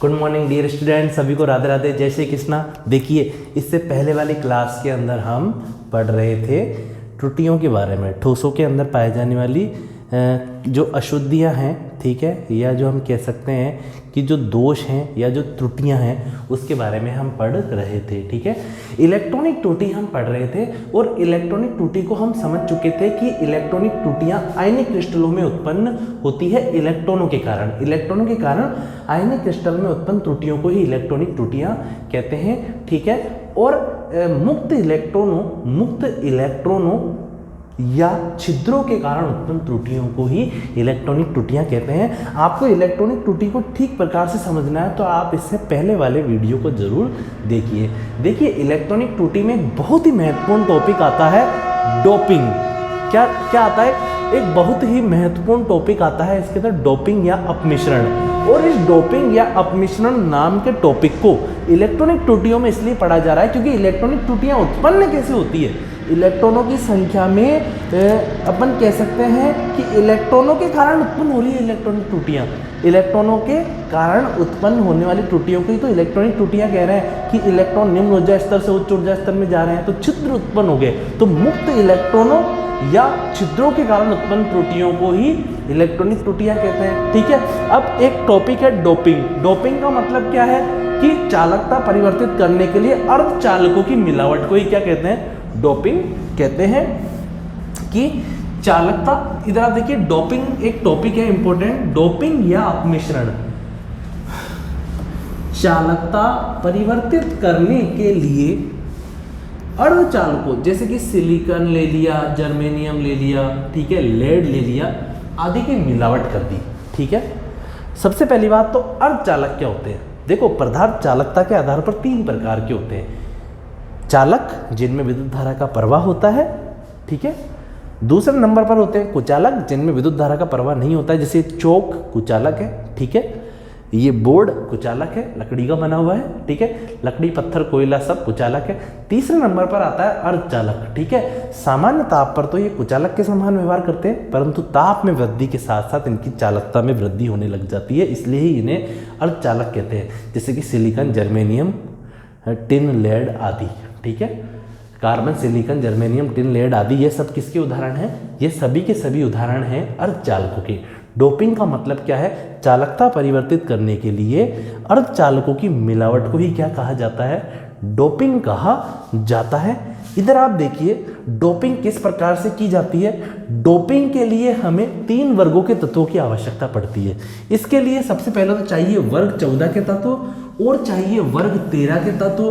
Good morning dear student, सभी को राधे राधे, जय श्री कृष्णा। देखिए, इससे पहले वाली क्लास के अंदर हम पढ़ रहे थे त्रुटियों के बारे में, ठोसों के अंदर पाए जाने वाली जो अशुद्धियां हैं, ठीक है, या जो हम कह सकते हैं कि जो दोष हैं या जो त्रुटियां हैं उसके बारे में हम पढ़ रहे थे। ठीक है, इलेक्ट्रॉनिक त्रुटि हम पढ़ रहे थे और इलेक्ट्रॉनिक त्रुटि को हम समझ चुके थे कि इलेक्ट्रॉनिक त्रुटियां आयनिक क्रिस्टलों में उत्पन्न होती है इलेक्ट्रॉनों के कारण। इलेक्ट्रॉनों के कारण आयनिक क्रिस्टल में उत्पन्न त्रुटियों को ही इलेक्ट्रॉनिक त्रुटियां कहते हैं। ठीक है, और मुक्त इलेक्ट्रॉनों या छिद्रों के कारण उत्पन्न त्रुटियों को ही इलेक्ट्रॉनिक त्रुटियां कहते हैं। आपको इलेक्ट्रॉनिक त्रुटि को ठीक प्रकार से समझना है तो आप इससे पहले वाले वीडियो को जरूर देखिए। देखिए, इलेक्ट्रॉनिक त्रुटि में एक बहुत ही महत्वपूर्ण टॉपिक आता है, डोपिंग। क्या आता है? एक बहुत ही महत्वपूर्ण टॉपिक आता है इसके अंदर, डोपिंग या अपमिश्रण। और इस डोपिंग या अपमिश्रण नाम के टॉपिक को इलेक्ट्रॉनिक त्रुटियों में इसलिए पढ़ा जा रहा है क्योंकि इलेक्ट्रॉनिक त्रुटियां उत्पन्न कैसे होती है। इलेक्ट्रॉनों की संख्या में अपन कह सकते हैं कि इलेक्ट्रॉनों के कारण उत्पन्न हो रही है इलेक्ट्रॉनिक त्रुटियां। इलेक्ट्रॉनों के कारण उत्पन्न होने वाली त्रुटियों को ही तो इलेक्ट्रॉनिक त्रुटियां कह रहे हैं कि इलेक्ट्रॉन निम्न ऊर्जा स्तर से उच्च ऊर्जा स्तर में जा रहे हैं तो छिद्र उत्पन्न हो गए। तो मुक्त इलेक्ट्रॉनों या छिद्रों के कारण उत्पन्न त्रुटियों को ही इलेक्ट्रॉनिक त्रुटियां कहते हैं। ठीक है, अब एक टॉपिक है डोपिंग। डोपिंग का मतलब क्या है कि चालकता परिवर्तित करने के लिए अर्धचालकों की मिलावट को ही क्या कहते हैं? डोपिंग कहते हैं। कि चालकता, इधर आप देखिए, डोपिंग एक टॉपिक है इंपॉर्टेंट, डोपिंग या अपमिश्रण। चालकता परिवर्तित करने के लिए अर्धचालकों जैसे कि सिलिकॉन ले लिया, जर्मेनियम ले लिया, ठीक है, लेड ले लिया आदि की मिलावट कर दी। ठीक है, सबसे पहली बात तो अर्धचालक क्या होते हैं? देखो, पदार्थ चालकता के आधार पर 3 प्रकार के होते हैं। चालक जिनमें विद्युत धारा का प्रवाह होता है, ठीक है। दूसरे नंबर पर होते हैं कुचालक जिनमें विद्युत धारा का प्रवाह नहीं होता है, जैसे चौक कुचालक है, ठीक है। ये बोर्ड कुचालक है, लकड़ी का बना हुआ है, ठीक है। लकड़ी, पत्थर, कोयला सब कुचालक है। तीसरे नंबर पर आता है अर्धचालक, ठीक है। सामान्य ताप पर तो ये कुचालक के समान व्यवहार करते हैं, परंतु ताप में वृद्धि के साथ साथ इनकी चालकता में वृद्धि होने लग जाती है, इसलिए ही इन्हें अर्धचालक कहते हैं। जैसे कि सिलिकॉन, जर्मेनियम, टिन, लेड आदि, ठीक है। Carbon, silicon, germanium, tin, lead आदि ये सब किसके उदाहरण हैं? ये सभी के सभी उदाहरण हैं अर्धचालकों के। डोपिंग का मतलब क्या है? चालकता परिवर्तित करने के लिए अर्धचालकों की मिलावट को ही क्या कहा जाता है? डोपिंग कहा जाता है। इधर आप देखिए, डोपिंग किस प्रकार से की जाती है। डोपिंग के लिए हमें 3 वर्गों के तत्वों की आवश्यकता पड़ती है। इसके लिए सबसे पहले तो चाहिए वर्ग 14 के तत्व, और चाहिए वर्ग 13 के तत्व,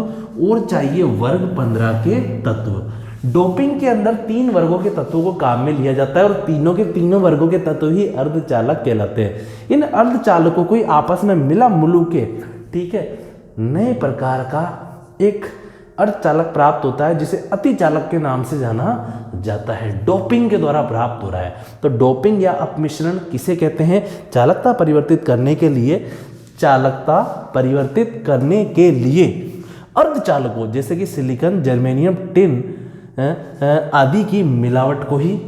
और चाहिए वर्ग 15 के तत्व। डोपिंग के अंदर 3 वर्गों के तत्वों को काम में लिया जाता है और तीनों के तीनों वर्गों के तत्व ही अर्धचालक कहलाते हैं। इन अर्धचालकों को ही आपस में मिला मुलू के, ठीक है, नए प्रकार का एक अर्धचालक प्राप्त होता है जिसे अतिचालक के नाम से जाना जाता है। डोपिंग के द्वारा प्राप्त हो रहा है। तो डोपिंग या अपमिश्रण किसे कहते हैं? चालकता परिवर्तित करने के लिए, चालकता परिवर्तित करने के लिए अर्धचालकों जैसे कि सिलिकॉन, जर्मेनियम, टिन आदि की मिलावट को ही,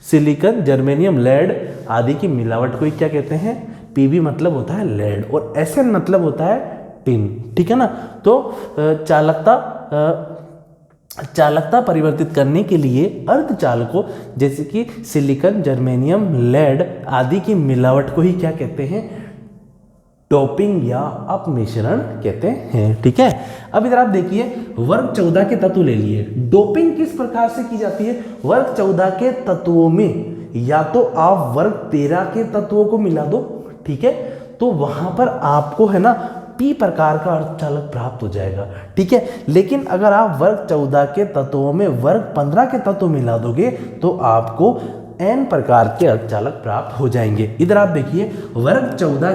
सिलिकॉन, जर्मेनियम, लेड आदि की मिलावट को ही क्या कहते हैं? पीबी मतलब होता है लेड और एसएन मतलब होता है टिन, ठीक है ना। तो चालकता परिवर्तित करने के लिए अर्धचालकों जैसे कि सिलिकॉन, जर्मेनियम, लेड आदि की मिलावट को ही क्या कहते हैं? डोपिंग या अपमिश्रण कहते हैं, ठीक है। अब इधर आप देखिए, वर्ग 14 के तत्व ले लिए। डोपिंग किस प्रकार से की जाती है? वर्ग 14 के तत्वों में या तो आप वर्ग 13 के तत्वों को मिला दो, ठीक है, तो वहां पर आपको है ना पी प्रकार का अर्धचालक प्राप्त हो जाएगा, ठीक है। लेकिन अगर आप वर्ग 14 के तत्वों में वर्ग 15 के तत्व मिला दोगे तो आपको एन प्रकार के अर्धचालक प्राप्त हो जाएंगे। इधर आप देखिए, वर्ग 14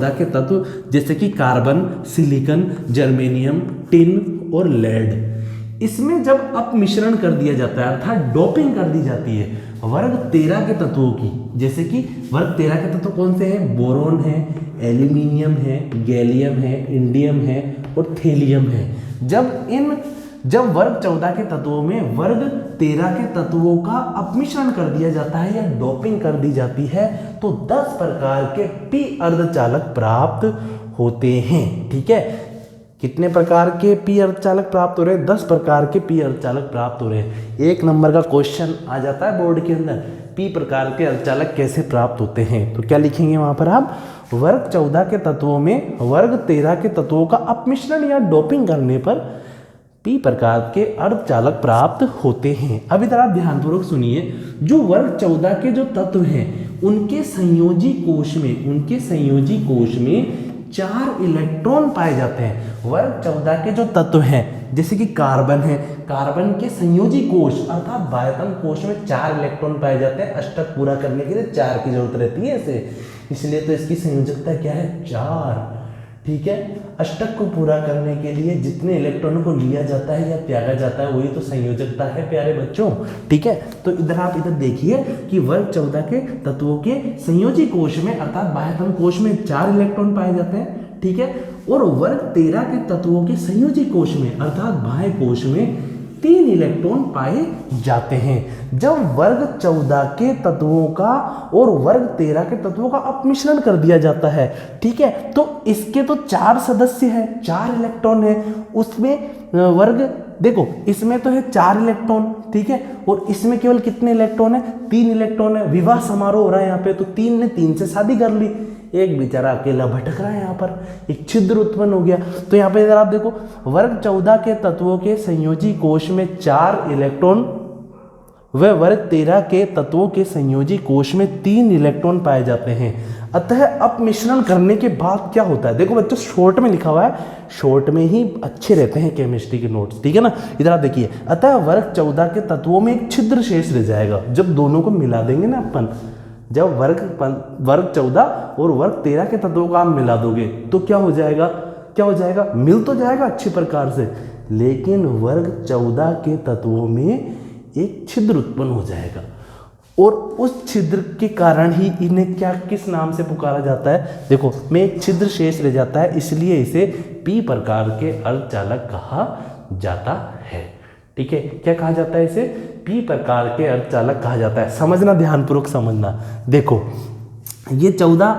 के तत्व जैसे कि कार्बन, सिलिकॉन, जर्मेनियम, टिन और लेड, इसमें जब अपमिश्रण कर दिया जाता है अर्थात डोपिंग कर दी जाती है वर्ग 13 के तत्वों की, जैसे कि वर्ग 13 के तत्व कौन से हैं? बोरोन है, एल्यूमिनियम है, गैलियम है, इंडियम है और थेलियम है। जब इन जब वर्ग 14 के तत्वों में वर्ग 13 के तत्वों का अपमिश्रण कर दिया जाता है या डोपिंग कर दी जाती है तो 10 प्रकार के पी अर्धचालक प्राप्त होते हैं। ठीक है, कितने प्रकार के पी अर्धचालक प्राप्त हो रहे हैं? 10 प्रकार के पी अर्धचालक प्राप्त हो रहे हैं। 1 नंबर का क्वेश्चन आ जाता है बोर्ड के अंदर, पी प्रकार के अर्धचालक कैसे प्राप्त होते हैं। तो क्या लिखेंगे वहां पर आप? वर्ग 14 के तत्वों में वर्ग 13 के तत्वों का अपमिश्रण या डोपिंग करने पर पी प्रकार के अर्धचालक प्राप्त होते हैं। अब इधर आप ध्यानपूर्वक सुनिए, जो वर्ग 14 के जो तत्व हैं उनके संयोजी कोश में 4 इलेक्ट्रॉन पाए जाते हैं। वर्ग 14 के जो तत्व हैं जैसे कि कार्बन है, कार्बन के संयोजी कोश अर्थात बाह्यतम कोश में 4 इलेक्ट्रॉन पाए जाते हैं। अष्टक पूरा करने के लिए 4 की जरूरत रहती है इसे, इसलिए तो इसकी संयोजकता क्या है? 4। ठीक है, अष्टक को पूरा करने के लिए जितने इलेक्ट्रॉनों को लिया जाता है या त्यागा जाता है वही तो संयोजकता है प्यारे बच्चों। ठीक है, तो इधर आप इधर देखिए कि वर्ग 14 के तत्वों के संयोजी कोश में अर्थात बाह्यतम कोश में 4 इलेक्ट्रॉन पाए जाते हैं। ठीक है, और वर्ग 13 के तत्वों के संयोजी कोश में अर्थात बाह्य कोश में 3 इलेक्ट्रॉन पाए जाते हैं। जब वर्ग 14 के तत्वों का और वर्ग 13 के तत्वों का अपमिश्रण कर दिया जाता है, ठीक है, तो इसके तो 4 सदस्य हैं, 4 इलेक्ट्रॉन है उसमें। वर्ग देखो इसमें तो है 4 इलेक्ट्रॉन, ठीक है, और इसमें केवल कितने इलेक्ट्रॉन है? 3 इलेक्ट्रॉन है। विवाह समारोह हो रहा है यहाँ पे, तो 3 ने 3 से शादी कर ली, एक बेचारा अकेला भटक रहा है, यहाँ पर एक छिद्र उत्पन्न हो गया। तो यहाँ पे इधर आप देखो वर्ग 14 के तत्वों के संयोजी कोश में 4 इलेक्ट्रॉन व वर्ग 13 के तत्वों के संयोजी कोश में 3 इलेक्ट्रॉन पाए जाते हैं। अतः अपमिश्रण करने के बाद क्या होता है? देखो बच्चों शॉर्ट में लिखा हुआ है, शॉर्ट में ही अच्छे रहते हैं केमिस्ट्री के नोट्स, ठीक है ना। इधर आप देखिए, अतः वर्ग 14 के तत्वों में एक छिद्र शेष रह जाएगा। जब दोनों को मिला देंगे ना अपन, जब वर्ग 14 और वर्ग 13 के तत्वों का आप मिला दोगे तो क्या हो जाएगा? क्या हो जाएगा? मिल तो जाएगा अच्छी प्रकार से, लेकिन वर्ग 14 के तत्वों में एक छिद्र उत्पन्न हो जाएगा और उस छिद्र के कारण ही इन्हें क्या किस नाम से पुकारा जाता है? देखो में एक छिद्र शेष रह जाता है, इसलिए इसे पी प्रकार के अर्धचालक कहा जाता है। ठीक है, क्या कहा जाता है? इसे पी प्रकार के अर्धचालक कहा जाता है। समझना, ध्यानपूर्वक समझना। देखो ये 14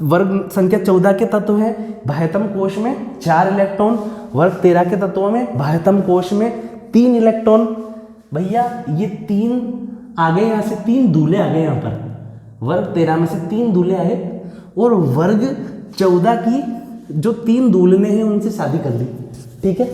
वर्ग संख्या 14 के तत्व है, बाह्यतम कोश में 4 इलेक्ट्रॉन, वर्ग 13 के तत्वों में बाह्यतम कोश में 3 इलेक्ट्रॉन। भैया ये 3 आ गए, यहाँ से 3 दूल्हे आ गए, यहाँ पर वर्ग 13 में से 3 दूल्हे आए और वर्ग 14 की जो 3 दूल्हे हैं उनसे शादी कर ली। ठीक है,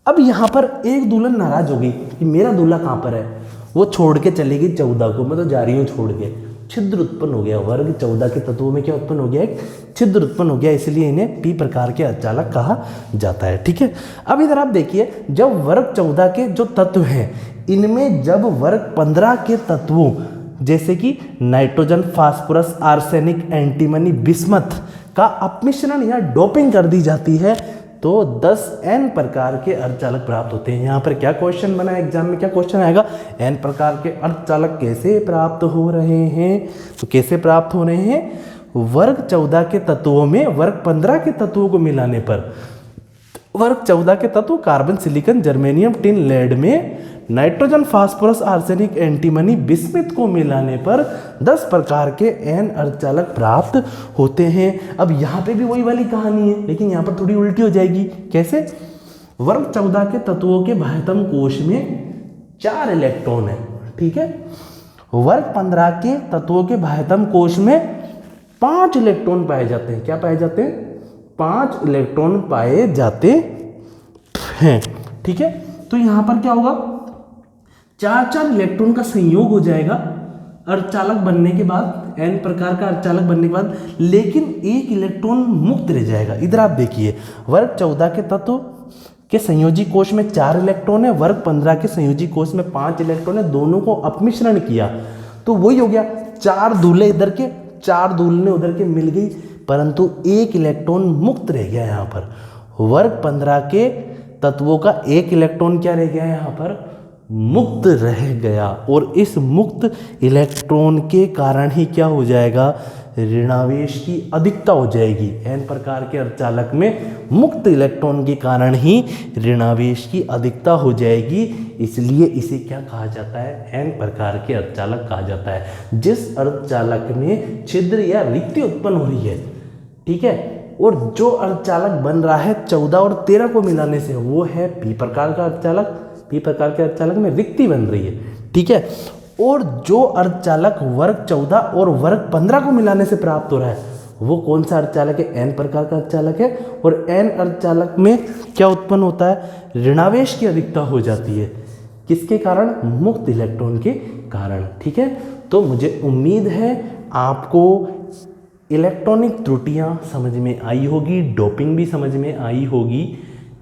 अब यहाँ पर एक दुल्हन नाराज हो गई कि मेरा दूल्हा कहाँ पर है, वो छोड़ के चली गई 14 को, मैं तो जा रही हूँ छोड़ के। छिद्र उत्पन्न हो गया, वर्ग 14 के तत्वों में क्या उत्पन्न हो गया? एक छिद्र उत्पन्न हो गया, इसलिए इन्हें पी प्रकार के अर्धचालक कहा जाता है। ठीक है, अब इधर आप देखिए, जब वर्ग 14 के जो तत्व हैं इनमें जब वर्ग 15 के तत्वों जैसे कि nitrogen, phosphorus, arsenic, antimony, bismuth का अपमिश्रण या डोपिंग कर दी जाती है तो 10 n प्रकार के अर्धचालक प्राप्त होते हैं। यहाँ पर क्या क्वेश्चन बना एग्जाम में? क्या क्वेश्चन आएगा? n प्रकार के अर्धचालक कैसे प्राप्त हो रहे हैं? तो कैसे प्राप्त हो रहे हैं? वर्ग 14 के तत्वों में वर्ग 15 के तत्वों को मिलाने पर वर्ग 14 के तत्व carbon, silicon, germanium, tin, lead में nitrogen, phosphorus, arsenic, antimony, bismuth को मिलाने पर 10 प्रकार के n अर्धचालक प्राप्त होते हैं। अब यहाँ पे भी वही वाली कहानी है, लेकिन यहाँ पर थोड़ी उल्टी हो जाएगी। कैसे? वर्ग 14 के तत्वों के बाह्यतम कोश में 4 इलेक्ट्रॉन है, ठीक है। वर्ग 15 के तत्वों के बाह्यतम कोश में 5 इलेक्ट्रॉन पाए जाते हैं। क्या पाए जाते हैं? 5 इलेक्ट्रॉन पाए जाते हैं, ठीक है। तो यहाँ पर क्या होगा? 4 इलेक्ट्रॉन का संयोग हो जाएगा अर्धचालक बनने के बाद, n प्रकार का अर्धचालक बनने के बाद, लेकिन एक इलेक्ट्रॉन मुक्त रह जाएगा। इधर आप देखिए, वर्ग 14 के तत्व के संयोजी कोश में 4 इलेक्ट्रॉन है, वर्ग 15 के संयोजी कोश में 5 इलेक्ट्रॉन है, दोनों को अपमिश्रण किया तो वही हो गया, 4 दूल्हे इधर के 4 दूल्हे उधर के मिल गई, परंतु एक इलेक्ट्रॉन मुक्त रह गया। यहाँ पर वर्ग 15 के तत्वों का एक इलेक्ट्रॉन क्या रह गया? यहाँ पर मुक्त रह गया, और इस मुक्त इलेक्ट्रॉन के कारण ही क्या हो जाएगा? ऋणावेश की अधिकता हो जाएगी। एन प्रकार के अर्धचालक में मुक्त इलेक्ट्रॉन के कारण ही ऋणावेश की अधिकता हो जाएगी, इसलिए इसे क्या कहा जाता है, एन प्रकार के अर्धचालक कहा जाता है। जिस अर्धचालक में छिद्र या रिक्ति उत्पन्न हो रही है, ठीक है, और जो अर्धचालक बन रहा है 14 और 13 को मिलाने से, वो है पी प्रकार का अर्धचालक। पी प्रकार के अर्धचालक में रिक्ति बन रही है, ठीक है। और जो अर्धचालक वर्ग 14 और वर्ग 15 को मिलाने से प्राप्त हो रहा है, वो कौन सा अर्धचालक है, एन प्रकार का अर्धचालक है। और एन अर्धचालक में क्या उत्पन्न होता है, ऋणावेश की अधिकता हो जाती है। किसके कारण, मुक्त इलेक्ट्रॉन के कारण, ठीक है। तो मुझे उम्मीद है आपको इलेक्ट्रॉनिक त्रुटियां समझ में आई होगी, डोपिंग भी समझ में आई होगी,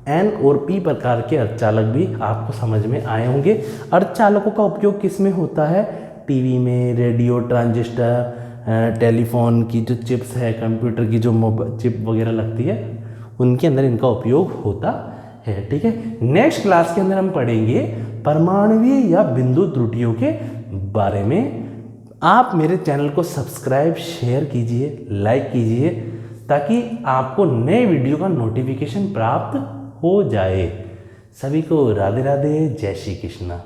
एन और पी प्रकार के अर्धचालक भी आपको समझ में आए होंगे। अर्धचालकों का उपयोग किस में होता है, टीवी में, रेडियो, ट्रांजिस्टर, टेलीफोन की जो चिप्स है, कंप्यूटर की जो चिप वगैरह लगती है, उनके अंदर इनका उपयोग होता है, ठीक है। नेक्स्ट क्लास के अंदर हम पढ़ेंगे परमाणुवीय या बिंदु त्रुटियों के बारे में। आप मेरे चैनल को सब्सक्राइब, शेयर कीजिए, लाइक कीजिए, ताकि आपको नए वीडियो का नोटिफिकेशन प्राप्त हो जाए। सभी को राधे राधे, जय श्री कृष्णा।